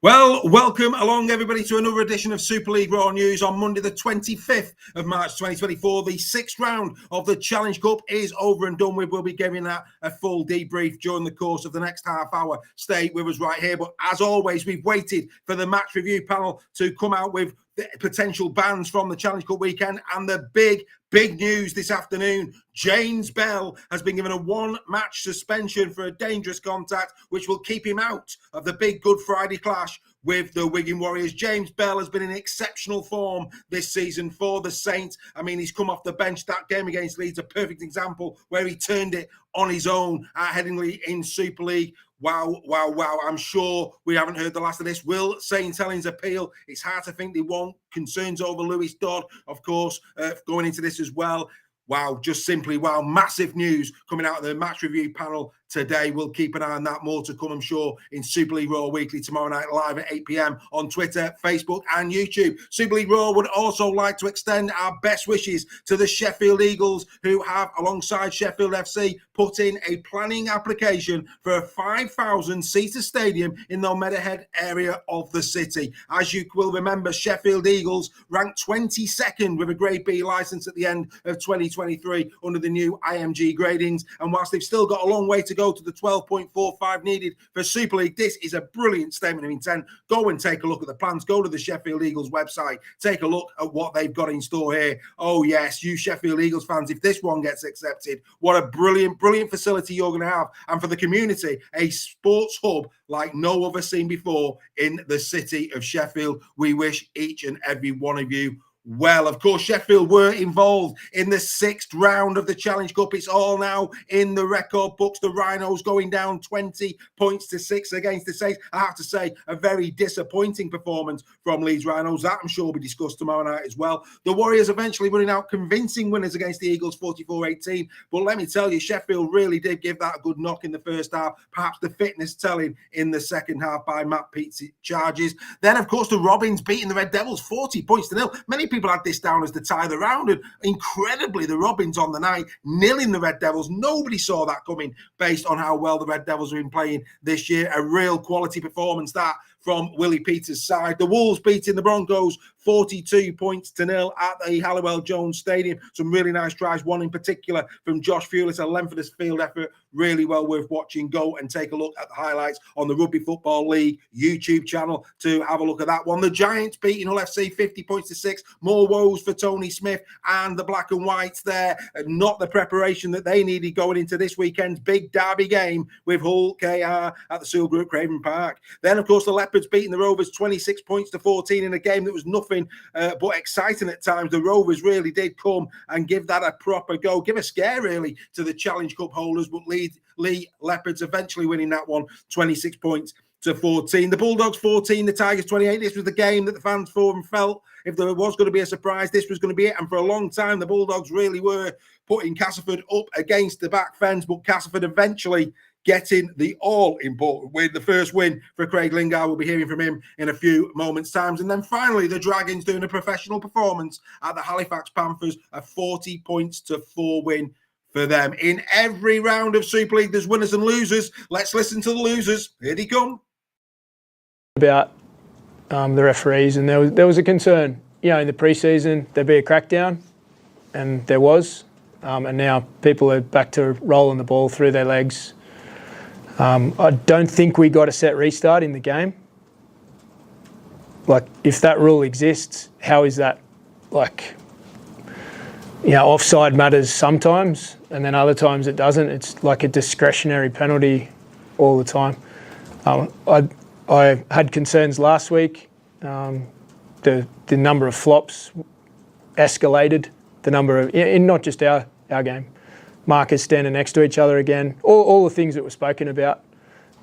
Well, welcome along, everybody, to another edition of Super League Raw News on Monday, the 25th of March 2024. The sixth round of the Challenge Cup is over and done with. We'll be giving that a full debrief during the course of the next half hour. Stay with us right here. But as always, we've waited for the match review panel to come out with the potential bans from the Challenge Cup weekend. And the big news this afternoon: James Bell has been given a one-match suspension for a dangerous contact, which will keep him out of the big Good Friday clash with the Wigan Warriors. James Bell has been in exceptional form this season for the Saints. I mean, he's come off the bench. That game against Leeds, a perfect example where he turned it on his own at Headingley in Super League. Wow. I'm sure we haven't heard the last of this. Will St. Helens appeal? It's hard to think they won't. Concerns over Lewis Dodd, of course, going into this as well. Wow, just simply wow. Massive news coming out of the match review panel today. We'll keep an eye on that. More to come, I'm sure, in Super League Raw Weekly tomorrow night, live at 8 p.m. on Twitter, Facebook and YouTube. Super League Raw would also like to extend our best wishes to the Sheffield Eagles, who have, alongside Sheffield FC, put in a planning application for a 5,000-seater stadium in the Meadowhead area of the city. As you will remember, Sheffield Eagles ranked 22nd with a Grade B licence at the end of 2023 under the new IMG gradings. And whilst they've still got a long way to go to the 12.45 needed for Super League, this is a brilliant statement of intent. Go and take a look at the plans. Go to the Sheffield Eagles website. Take a look at what they've got in store here. Oh, yes, you Sheffield Eagles fans, if this one gets accepted, what a brilliant facility you're going to have. And for the community, a sports hub like no other seen before in the city of Sheffield. We wish each and every one of you well. Of course, Sheffield were involved in the sixth round of the Challenge Cup. It's all now in the record books. The Rhinos going down 20 points to 6 against the Saints. I have to say, a very disappointing performance from Leeds Rhinos. That I'm sure will be discussed tomorrow night as well. The Warriors eventually running out convincing winners against the Eagles 44-18. But let me tell you, Sheffield really did give that a good knock in the first half. Perhaps the fitness telling in the second half by Matt Pete's charges. Then, of course, the Robins beating the Red Devils 40 points to 0. Many people had this down as the tie of the round, and incredibly the Robins on the night nilling the Red Devils. Nobody saw that coming based on how well the Red Devils have been playing this year. A real quality performance that from Willie Peters' side. The Wolves beating the Broncos 42 points to 0 at the Halliwell Jones Stadium. Some really nice tries, one in particular from Josh Fuel. It's a lengthened field effort, really well worth watching. Go and take a look at the highlights on the Rugby Football League YouTube channel to have a look at that one. The Giants beating Hull FC 50 points to 6. More woes for Tony Smith and the Black and Whites there. Not the preparation that they needed going into this weekend's big derby game with Hull KR at the Sewell Group Craven Park. Then, of course, the Leopards beating the Rovers 26 points to 14 in a game that was nothing but exciting at times. The Rovers really did come and give that a proper go, give a scare really to the Challenge Cup holders, but Lee Leopards eventually winning that one 26 points to 14. The Bulldogs 14, the Tigers 28. This was the game that the fans for and felt if there was going to be a surprise, this was going to be it. And for a long time, the Bulldogs really were putting Castleford up against the back fence, but Castleford eventually getting the all-important win, the first win for Craig Lingard. We'll be hearing from him in a few moments' time. And then finally, the Dragons doing a professional performance at the Halifax Panthers, a 40 points to 4 win for them. In every round of Super League, there's winners and losers. Let's listen to the losers. Here they come. About the referees, and there was a concern, in the pre-season there'd be a crackdown, and there was, and now people are back to rolling the ball through their legs. I don't think we got a set restart in the game. Like, if that rule exists, how is that, offside matters sometimes, and then other times it doesn't. It's like a discretionary penalty all the time. I had concerns last week. The number of flops escalated. The number of, in not just our game, markers standing next to each other again. All the things that were spoken about,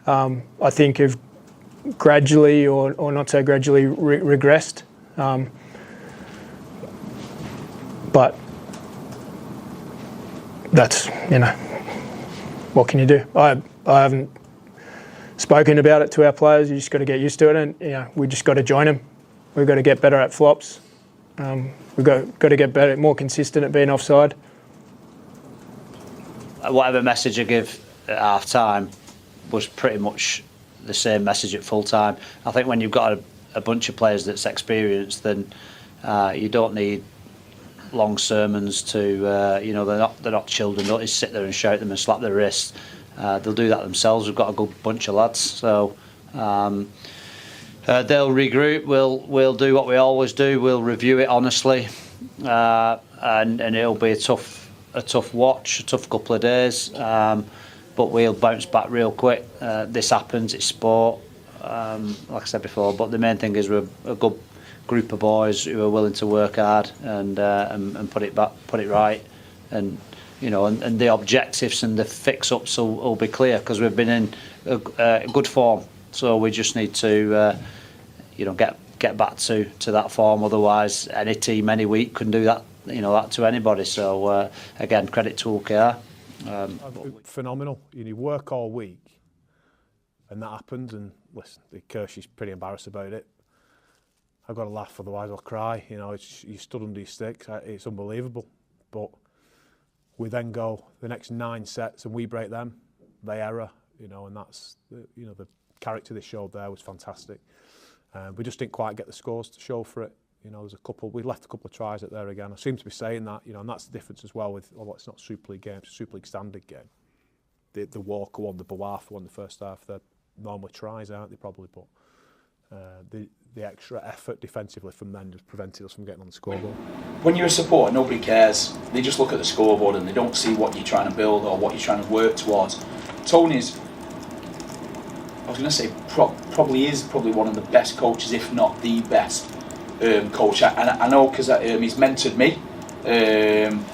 I think have gradually or not so gradually regressed. But that's, what can you do? I haven't spoken about it to our players. You just got to get used to it, and we just got to join them. We've got to get better at flops. We've got to get better, more consistent at being offside. Whatever message I give at half time was pretty much the same message at full time. I think when you've got a bunch of players that's experienced, then you don't need long sermons to they're not children. Don't just sit there and shout them and slap their wrists. They'll do that themselves. We've got a good bunch of lads, so they'll regroup. We'll do what we always do. We'll review it honestly, and it'll be a tough watch, a tough couple of days. But we'll bounce back real quick. This happens. It's sport, like I said before. But the main thing is we're a good group of boys who are willing to work hard and put it right, and and the objectives and the fix-ups will be clear, because we've been in a good form. So we just need to get back to that form. Otherwise, any team any week can do that. That to anybody. So again, credit to OKR. Phenomenal. You work all week, and that happens. And listen, Kirshy's pretty embarrassed about it. I've got to laugh, otherwise I'll cry. You stood under your sticks. It's unbelievable. But we then go the next 9 sets and we break them. They error, and that's the character they showed there was fantastic. We just didn't quite get the scores to show for it. There's a couple. We left a couple of tries at there again. I seem to be saying that, and that's the difference as well with. Although it's not Super League game, it's a Super League standard game. The Walker one, the Bawafa one, the first half, they're normally tries, aren't they? Probably, but the extra effort defensively from them just prevented us from getting on the scoreboard. When you're a supporter, nobody cares. They just look at the scoreboard and they don't see what you're trying to build or what you're trying to work towards. Tony's, I was going to say, probably one of the best coaches, if not the best coach. And I know because he's mentored me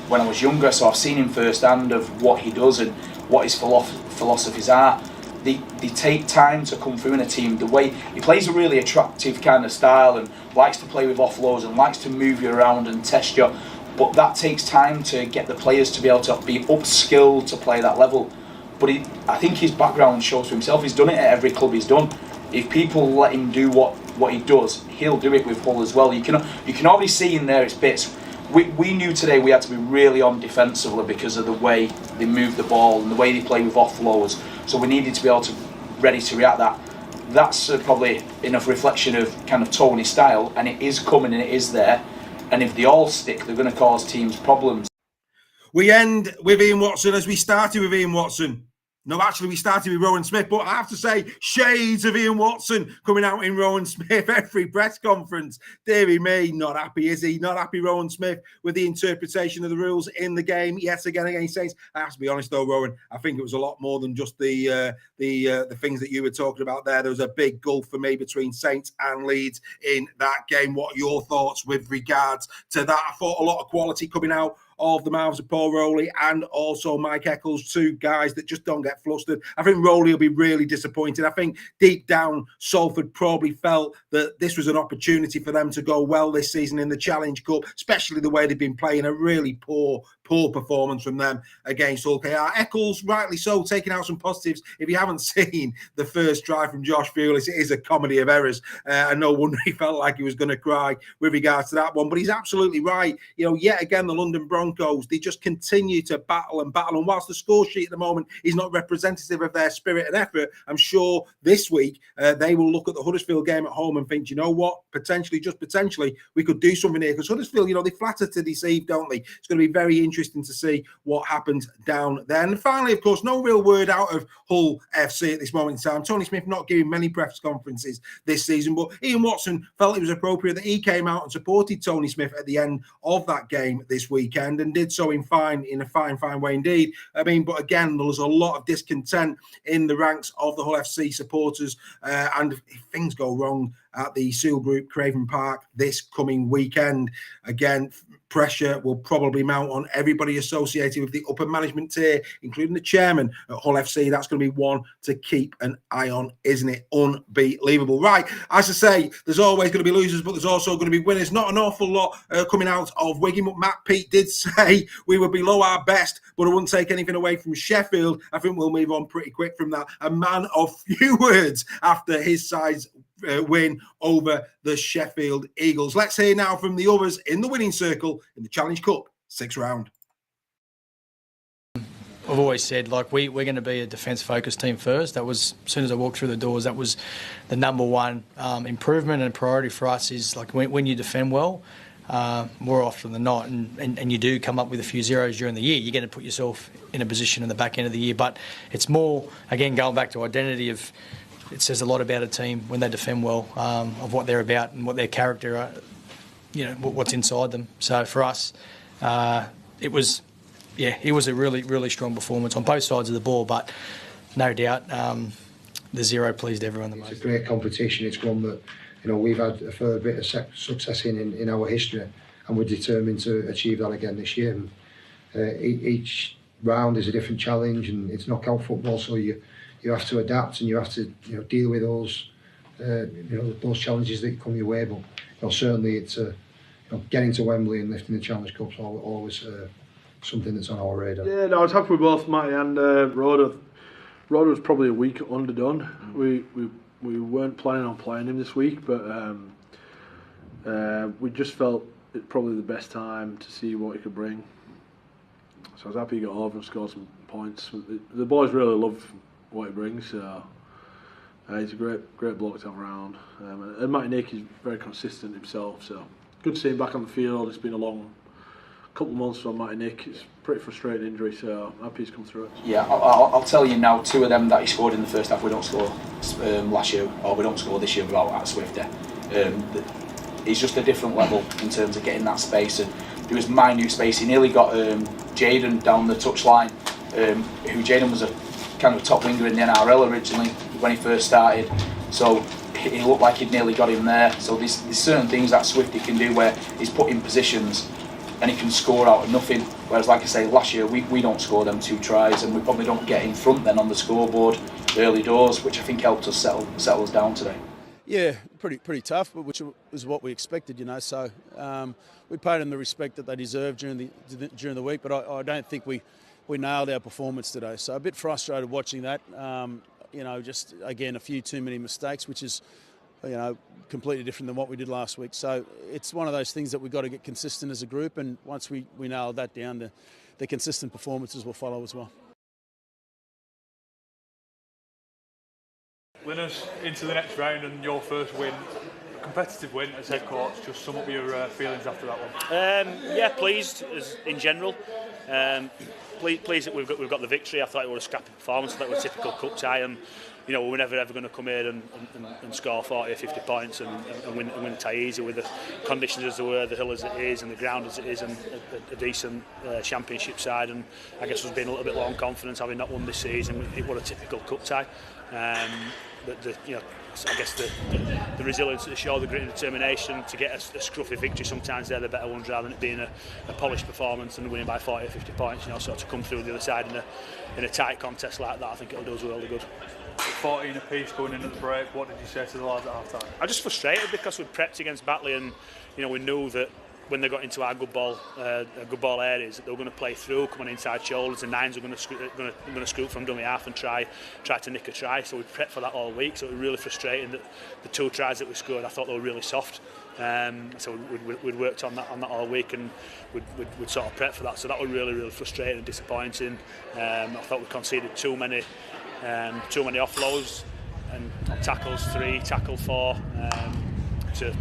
when I was younger, so I've seen him firsthand of what he does and what his philosophies are. They take time to come through in a team. The way he plays a really attractive kind of style and likes to play with offloads and likes to move you around and test you, but that takes time to get the players to be able to be upskilled to play that level. But I think his background shows for himself. He's done it at every club he's done. If people let him do what he does, he'll do it with Hull as well. You can already see in there its bits. We knew today we had to be really on defensively because of the way they move the ball and the way they play with offloads. So we needed to be able to ready to react. That's probably enough reflection of kind of Tony's style, and it is coming and it is there. And if they all stick, they're going to cause teams problems. We end with Ian Watson as we started with Ian Watson. No, actually, we started with Rowan Smith, but I have to say, shades of Ian Watson coming out in Rowan Smith every press conference. Deary me, not happy, is he? Not happy, Rowan Smith, with the interpretation of the rules in the game. Yes, again against Saints. I have to be honest, though, Rowan, I think it was a lot more than just the things that you were talking about there. There was a big gulf for me between Saints and Leeds in that game. What are your thoughts with regards to that? I thought a lot of quality coming out of the mouths of Paul Rowley and also Mike Eccles, two guys that just don't get flustered. I think Rowley will be really disappointed. I think deep down, Salford probably felt that this was an opportunity for them to go well this season in the Challenge Cup, especially the way they've been playing. A really poor performance from them against OKR. Eccles, rightly so, taking out some positives. If you haven't seen the first try from Josh Fewlis, it is a comedy of errors. And no wonder he felt like he was going to cry with regards to that one. But he's absolutely right. Yet again, the London Broncos, they just continue to battle. And whilst the score sheet at the moment is not representative of their spirit and effort, I'm sure this week they will look at the Huddersfield game at home and think, you know what, potentially, we could do something here. Because Huddersfield, they flatter to deceive, don't they? It's going to be very interesting to see what happens down there. And finally, of course, no real word out of Hull FC at this moment in time. Tony Smith not giving many press conferences this season, but Ian Watson felt it was appropriate that he came out and supported Tony Smith at the end of that game this weekend, and did so in a fine way indeed. But again, there was a lot of discontent in the ranks of the Hull FC supporters, and if things go wrong at the Seal Group Craven Park this coming weekend, again, pressure will probably mount on everybody associated with the upper management tier, including the chairman at Hull FC. That's going to be one to keep an eye on, isn't it? Unbelievable. Right, as I say, there's always going to be losers, but there's also going to be winners. Not an awful lot coming out of Wigan, but Matt Peake did say we were below our best, but I wouldn't take anything away from Sheffield. I think we'll move on pretty quick from that. A man of few words after his side's win over the Sheffield Eagles. Let's hear now from the others in the winning circle in the Challenge Cup 6th round. I've always said, like, we're going to be a defence-focused team first. That was, as soon as I walked through the doors, that was the number one improvement and priority for us is, like, when you defend well, more often than not, and you do come up with a few zeros during the year, you're going to put yourself in a position in the back end of the year. But it's more, again, going back to identity of, it says a lot about a team when they defend well, of what they're about and what their character are, what's inside them. So for us, it was a really, really strong performance on both sides of the ball, but no doubt the zero pleased everyone the most. It's a great competition. It's one that we've had a fair bit of success in our history, and we're determined to achieve that again this year. And, each round is a different challenge, and it's knockout football, so you have to adapt and you have to deal with those those challenges that come your way. But certainly it's getting to Wembley and lifting the Challenge Cup's always something that's on our radar. Yeah, no, I was happy with both Matty and Rhoda. Rhoda was probably a week underdone. We weren't planning on playing him this week, but we just felt it probably the best time to see what he could bring. So I was happy he got over and scored some points. The boys really love what he brings, so he's a great bloke to have around. And Matty Nick is very consistent himself, so good to see him back on the field. It's been a long couple of months for Matty Nick. It's a pretty frustrating injury, so I'm happy he's come through it. Yeah, I'll tell you now, two of them that he scored in the first half we don't score last year, or we don't score this year without at Swifty. He's just a different level in terms of getting that space, and there was minute space. He nearly got Jayden down the touchline, who Jayden was a kind of top winger in the NRL originally when he first started, so he looked like he'd nearly got him there. So there's certain things that Swifty can do where he's put in positions and he can score out of nothing. Whereas, like I say, last year we don't score them 2 tries, and we probably don't get in front then on the scoreboard early doors, which I think helped us settle us down today. Yeah, pretty tough, but which was what we expected, So we paid them the respect that they deserved during the week. But I don't think we nailed our performance today. So a bit frustrated watching that. Just again a few too many mistakes, which is completely different than what we did last week. So it's one of those things that we've got to get consistent as a group, and once we nail that down, the consistent performances will follow as well. Winners into the next round and your first win, a competitive win as head coach. Just sum up your feelings after that one. Pleased as in general. Pleased that we've got the victory. I thought it was a scrappy performance. I thought it was a typical cup tie, and we were never ever going to come here and score 40 or 50 points and win the tie easy with the conditions as they were, the hill as it is, and the ground as it is, and a decent championship side. And I guess we've been a little bit low on confidence having not won this season. It was a typical cup tie. I guess the resilience to show, the grit and determination to get a scruffy victory. Sometimes they're the better ones rather than it being a polished performance and winning by 40 or 50 points. So to come through the other side in a tight contest like that, I think it'll do us a world of good. 14 apiece going into the break. What did you say to the lads at half time? I'm just frustrated because we'd prepped against Batley, and we knew that when they got into our good ball areas, that they were going to play through, come on inside shoulders, and nines were going to scoop from dummy half and try to nick a try. So we prepped for that all week. So it was really frustrating that the 2 tries that we scored, I thought they were really soft. So we'd worked on that all week, and we'd sort of prepped for that. So that was really, really frustrating and disappointing. I thought we conceded too many offloads and tackles, 3, tackle 4, to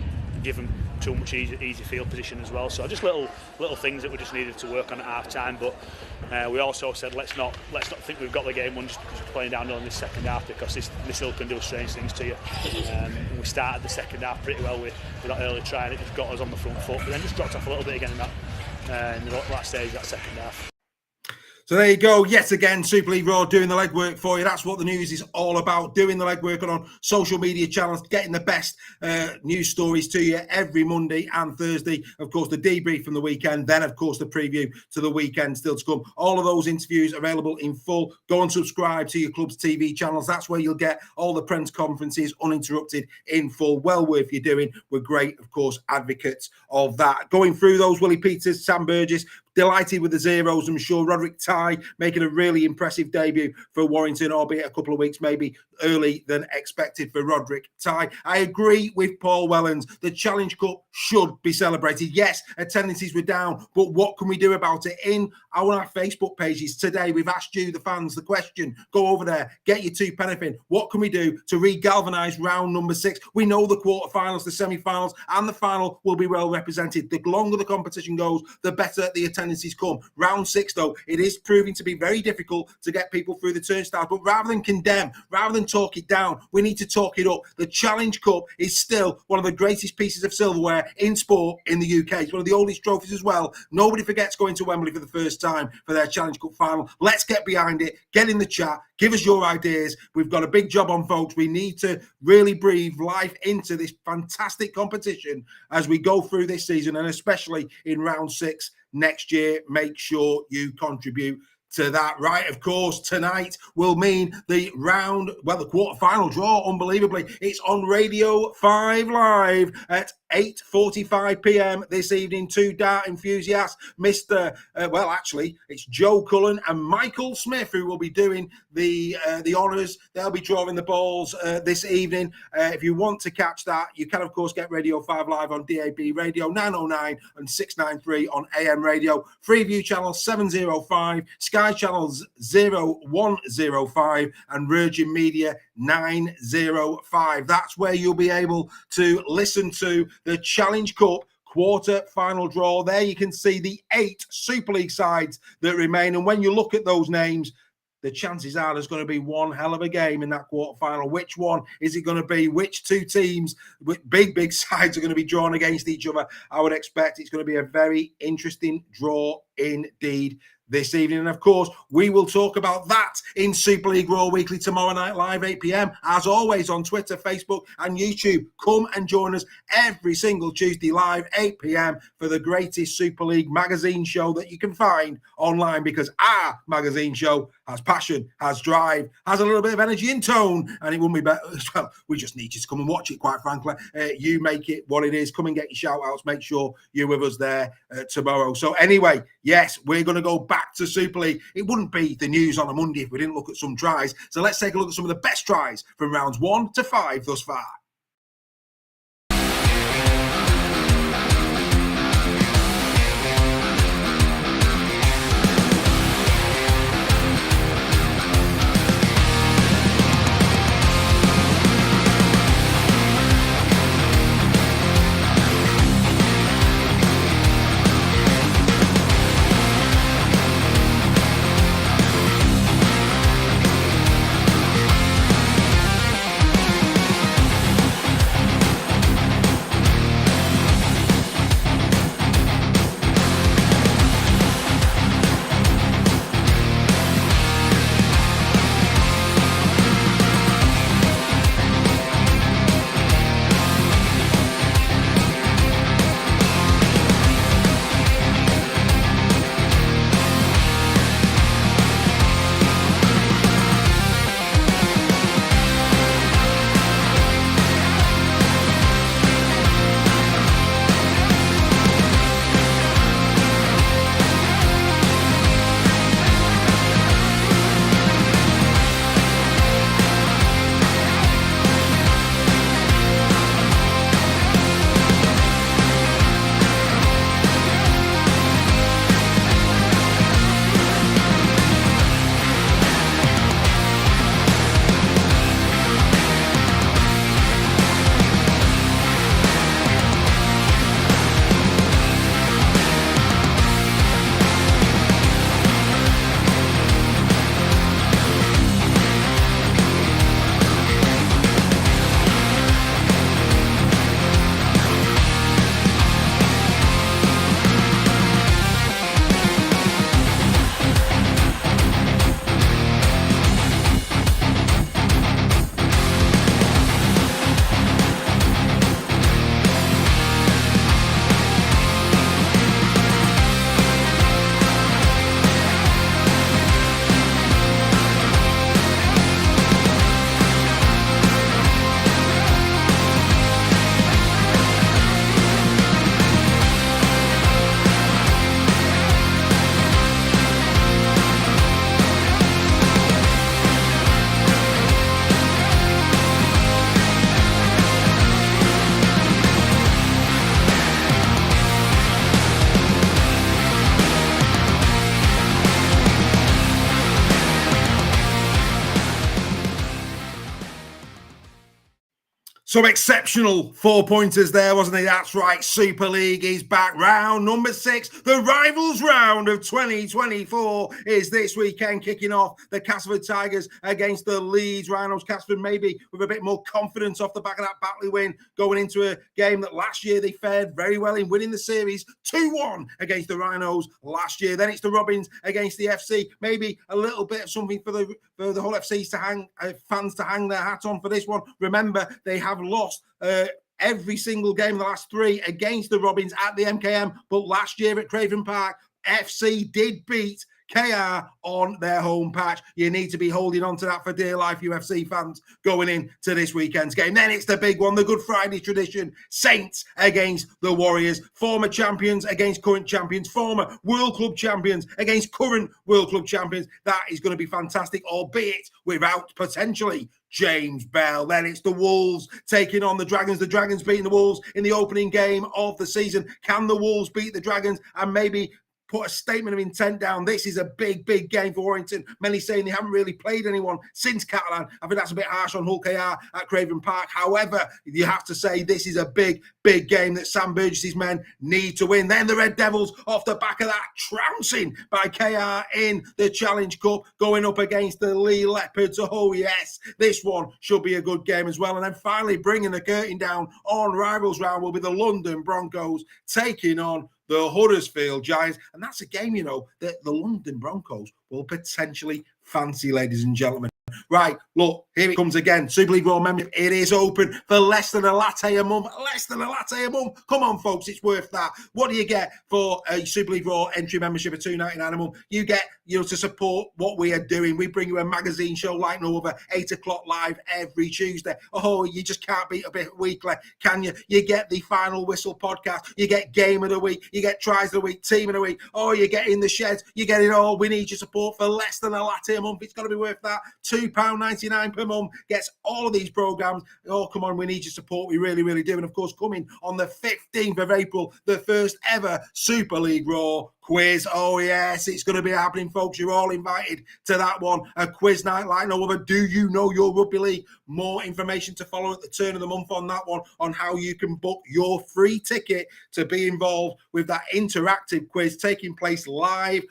give them too much easy field position as well. So just little things that we just needed to work on at half time. But we also said let's not think we've got the game won just because we're playing down on this second half, because this hill can do strange things to you. We started the second half pretty well with that early try, and it just got us on the front foot, but then just dropped off a little bit again in the last stage of that second half. So there you go. Yet again, Super League Raw doing the legwork for you. That's what the news is all about. Doing the legwork on social media channels, getting the best news stories to you every Monday and Thursday. Of course, the debrief from the weekend. Then, of course, the preview to the weekend still to come. All of those interviews available in full. Go and subscribe to your club's TV channels. That's where you'll get all the press conferences uninterrupted in full. Well worth your doing. We're great, of course, advocates of that. Going through those, Willie Peters, Sam Burgess, delighted with the zeros, I'm sure. Roderick Ty making a really impressive debut for Warrington, albeit a couple of weeks maybe early than expected for Roderick Ty. I agree with Paul Wellens. The Challenge Cup should be celebrated. Yes, attendances were down, but what can we do about it? In our Facebook pages today, we've asked you, the fans, the question. Go over there, get your two penneth. What can we do to re-galvanise round number 6? We know the quarterfinals, the semi-finals, and the final will be well represented. The longer the competition goes, the better the attendances come. Round 6, though, it is proving to be very difficult to get people through the turnstiles. But rather than condemn, rather than talk it down, we need to talk it up. The Challenge Cup is still one of the greatest pieces of silverware in sport in the UK. It's one of the oldest trophies as well. Nobody forgets going to Wembley for the first time for their Challenge Cup final. Let's get behind it. Get in the chat. Give us your ideas. We've got a big job on, folks. We need to really breathe life into this fantastic competition as we go through this season, and especially in round 6 next year. Make sure you contribute to that. Right, of course, tonight will mean the quarter-final draw, unbelievably. It's on Radio 5 Live at 8:45 p.m. this evening. Two dart enthusiasts, it's Joe Cullen and Michael Smith, who will be doing the honours. They'll be drawing the balls this evening. If you want to catch that, you can, of course, get Radio 5 Live on DAB Radio 909 and 693 on AM Radio. Freeview channel 705, Sky channels 0105, and Virgin Media 905. That's where you'll be able to listen to the Challenge Cup quarter-final draw. There you can see the 8 Super League sides that remain. And when you look at those names, the chances are there's going to be one hell of a game in that quarter-final. Which one is it going to be? Which two teams with big sides are going to be drawn against each other? I would expect it's going to be a very interesting draw indeed this evening. And of course, we will talk about that in Super League Raw Weekly tomorrow night live, 8 p.m. As always, on Twitter, Facebook and YouTube. Come and join us every single Tuesday live, 8 p.m. for the greatest Super League magazine show that you can find online, because our magazine show has passion, has drive, has a little bit of energy and tone, and it wouldn't be better. Well, we just need you to come and watch it, quite frankly. You make it what it is. Come and get your shout-outs. Make sure you're with us there tomorrow. So anyway, yes, we're going to go back to Super League. It wouldn't be the news on a Monday if we didn't look at some tries. So let's take a look at some of the best tries from rounds 1 to 5 thus far. Some exceptional 4-pointers there, wasn't it? That's right. Super League is back. Round number 6. The Rivals round of 2024 is this weekend, kicking off the Castleford Tigers against the Leeds Rhinos. Castleford maybe with a bit more confidence off the back of that Batley win, going into a game that last year they fared very well in, winning the series 2-1 against the Rhinos last year. Then it's the Robins against the FC. Maybe a little bit of something for the Hull FCs to hang, fans to hang their hat on for this one. Remember, they have lost every single game in the last 3 against the Robins at the MKM, but last year at Craven Park, FC did beat KR on their home patch. You need to be holding on to that for dear life, UFC fans, going into this weekend's game. Then it's the big one, the Good Friday tradition. Saints against the Warriors. Former champions against current champions. Former World Club champions against current World Club champions. That is going to be fantastic, albeit without potentially James Bell. Then it's the Wolves taking on the Dragons. The Dragons beating the Wolves in the opening game of the season. Can the Wolves beat the Dragons and maybe put a statement of intent down? This is a big, big game for Warrington. Many saying they haven't really played anyone since Catalan. I think that's a bit harsh on Hull KR at Craven Park. However, you have to say this is a big, big game that Sam Burgess's men need to win. Then the Red Devils, off the back of that trouncing by KR in the Challenge Cup, going up against the Lee Leopards. Oh yes, this one should be a good game as well. And then finally bringing the curtain down on Rivals round will be the London Broncos taking on the Huddersfield Giants. And that's a game, you know, that the London Broncos will potentially fancy, ladies and gentlemen. Right, look, here it comes again. Super League Raw membership, it is open for less than a latte a month. Less than a latte a month. Come on, folks, it's worth that. What do you get for a Super League Raw entry membership of $2.99 a month? You get, you know, to support what we are doing. We bring you a magazine show like no other, 8 o'clock live every Tuesday. Oh, you just can't beat a bit weekly, can you? You get the Final Whistle podcast. You get Game of the Week. You get Tries of the Week, Team of the Week. Oh, you get In the Sheds. You get it all. We need your support for less than a latte a month. It's got to be worth that. £2.99 per month gets all of these programs. Oh, come on, we need your support. We really, really do. And of course, coming on the 15th of April, the first ever Super League Raw quiz. Oh, yes, it's going to be happening, folks. You're all invited to that one. A quiz night like no other. Do you know your rugby league? More information to follow at the turn of the month on that one, on how you can book your free ticket to be involved with that interactive quiz taking place live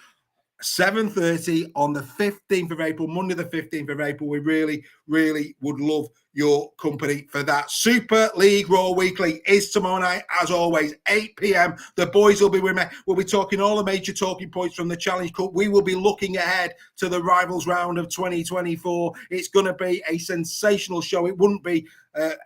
7:30 on the 15th of April, Monday the 15th of April. We really, really would love your company for that. Super League Raw Weekly is tomorrow night, as always, 8 p.m. The boys will be with me. We'll be talking all the major talking points from the Challenge Cup. We will be looking ahead to the Rivals round of 2024. It's going to be a sensational show. It wouldn't be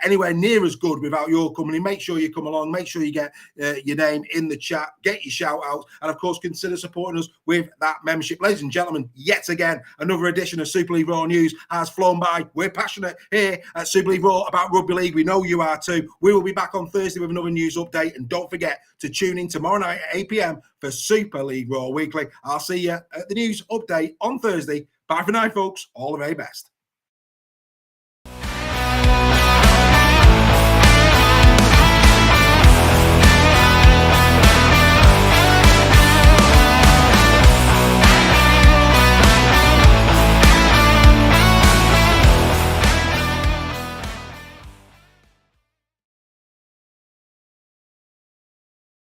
anywhere near as good without your company. Make sure you come along. Make sure you get your name in the chat. Get your shout outs. And of course, consider supporting us with that membership. Ladies and gentlemen, yet again, another edition of Super League Raw News has flown by. We're passionate here at Super League Raw about rugby league. We know you are too. We will be back on Thursday with another news update. And don't forget to tune in tomorrow night at 8 p.m. for Super League Raw Weekly. I'll see you at the news update on Thursday. Bye for now, folks. All the very best.